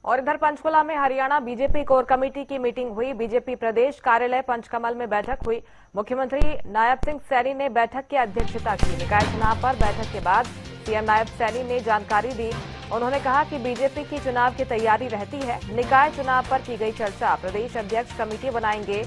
और इधर पंचकुला में हरियाणा बीजेपी कोर कमेटी की मीटिंग हुई। बीजेपी प्रदेश कार्यालय पंचकमल में बैठक हुई। मुख्यमंत्री नायब सिंह सैनी ने बैठक की अध्यक्षता की। निकाय चुनाव पर बैठक के बाद सीएम नायब सैनी ने जानकारी दी। उन्होंने कहा कि बीजेपी की चुनाव की तैयारी रहती है। निकाय चुनाव पर की गई चर्चा, प्रदेश अध्यक्ष कमेटी बनाएंगे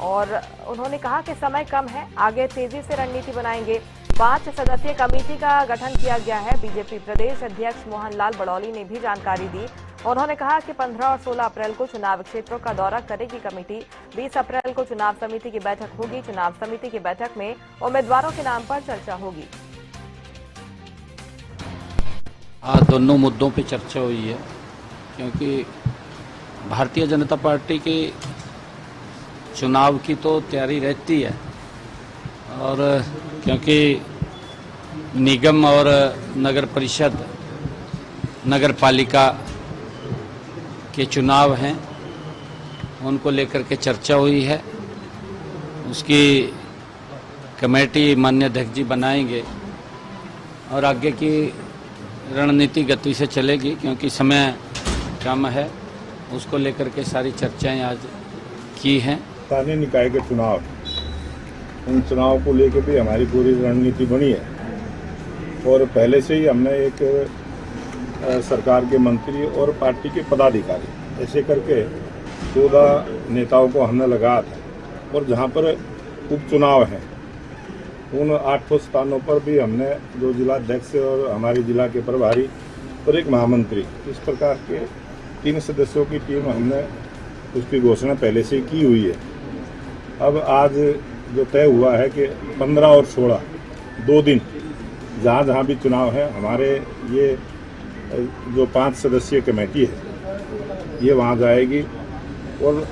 और उन्होंने कहा कि समय कम है, आगे तेजी से रणनीति बनाएंगे। 5 सदस्यीय कमेटी का गठन किया गया है। बीजेपी प्रदेश अध्यक्ष मोहन लाल बड़ौली ने भी जानकारी दी। उन्होंने कहा कि 15 और 16 अप्रैल को चुनाव क्षेत्रों का दौरा करेगी कमेटी। 20 अप्रैल को चुनाव समिति की बैठक होगी। चुनाव समिति की बैठक में उम्मीदवारों के नाम पर चर्चा होगी। आज दोनों मुद्दों पे चर्चा हुई है, क्योंकि भारतीय जनता पार्टी की चुनाव की तो तैयारी रहती है, और क्योंकि निगम और नगर परिषद, नगर पालिका के चुनाव हैं, उनको लेकर के चर्चा हुई है। उसकी कमेटी माननीय अध्यक्ष जी बनाएंगे और आगे की रणनीति गति से चलेगी, क्योंकि समय कम है। उसको लेकर के सारी चर्चाएं आज की हैं। स्थानीय निकाय के चुनाव, उन चुनाव को लेकर भी हमारी पूरी रणनीति बनी है और पहले से ही हमने एक सरकार के मंत्री और पार्टी के पदाधिकारी ऐसे करके 14 नेताओं को हमने लगाया था। और जहां पर उपचुनाव हैं उन 8 स्थानों पर भी हमने 2 जिलाध्यक्ष और हमारे जिला के प्रभारी और एक महामंत्री, इस प्रकार के 3 सदस्यों की टीम हमने उसकी घोषणा पहले से ही की हुई है। अब आज जो तय हुआ है कि 15 और 16 2 दिन जहाँ भी चुनाव है, हमारे ये जो 5 सदस्यीय कमेटी है ये वहाँ जाएगी और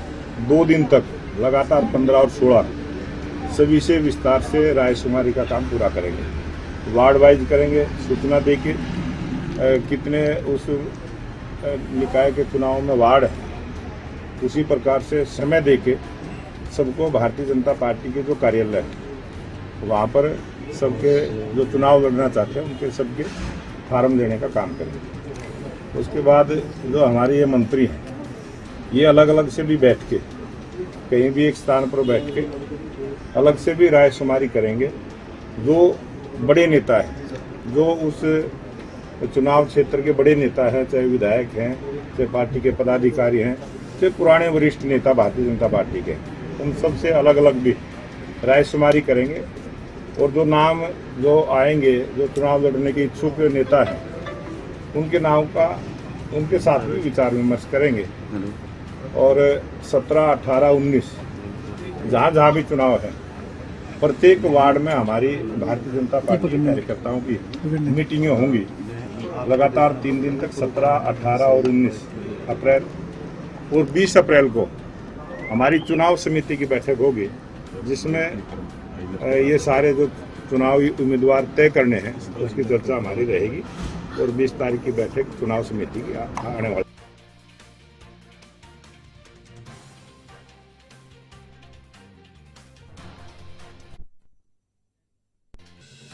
2 दिन तक लगातार 15 और 16 सभी से विस्तार से रायशुमारी का काम पूरा करेंगे। वार्ड वाइज करेंगे, सूचना देके कितने उस निकाय के चुनाव में वार्ड है, उसी प्रकार से समय देके सबको भारतीय जनता पार्टी के जो कार्यालय है वहाँ पर सबके जो चुनाव लड़ना चाहते हैं उनके सबके फार्म देने का काम करेंगे। उसके बाद जो हमारे ये मंत्री हैं ये अलग अलग से भी बैठ के कहीं भी एक स्थान पर बैठ के अलग से भी रायशुमारी करेंगे। जो बड़े नेता हैं, जो उस चुनाव क्षेत्र के बड़े नेता हैं, चाहे विधायक हैं, चाहे पार्टी के पदाधिकारी हैं, चाहे पुराने वरिष्ठ नेता भारतीय जनता पार्टी के, उन सब से अलग अलग भी रायशुमारी करेंगे। और जो नाम जो आएंगे, जो चुनाव लड़ने के इच्छुक नेता हैं, उनके नाम का उनके साथ भी विचार विमर्श करेंगे। और 17, 18, 19 जहाँ भी चुनाव है, प्रत्येक वार्ड में हमारी भारतीय जनता पार्टी के कार्यकर्ताओं की मीटिंगें होंगी लगातार 3 दिन तक। 17, 18 और 19 अप्रैल और 20 अप्रैल को हमारी चुनाव समिति की बैठक होगी, जिसमें ये सारे जो चुनावी उम्मीदवार तय करने हैं उसकी चर्चा हमारी रहेगी। और 20 तारीख की बैठक चुनाव समिति की आने वाली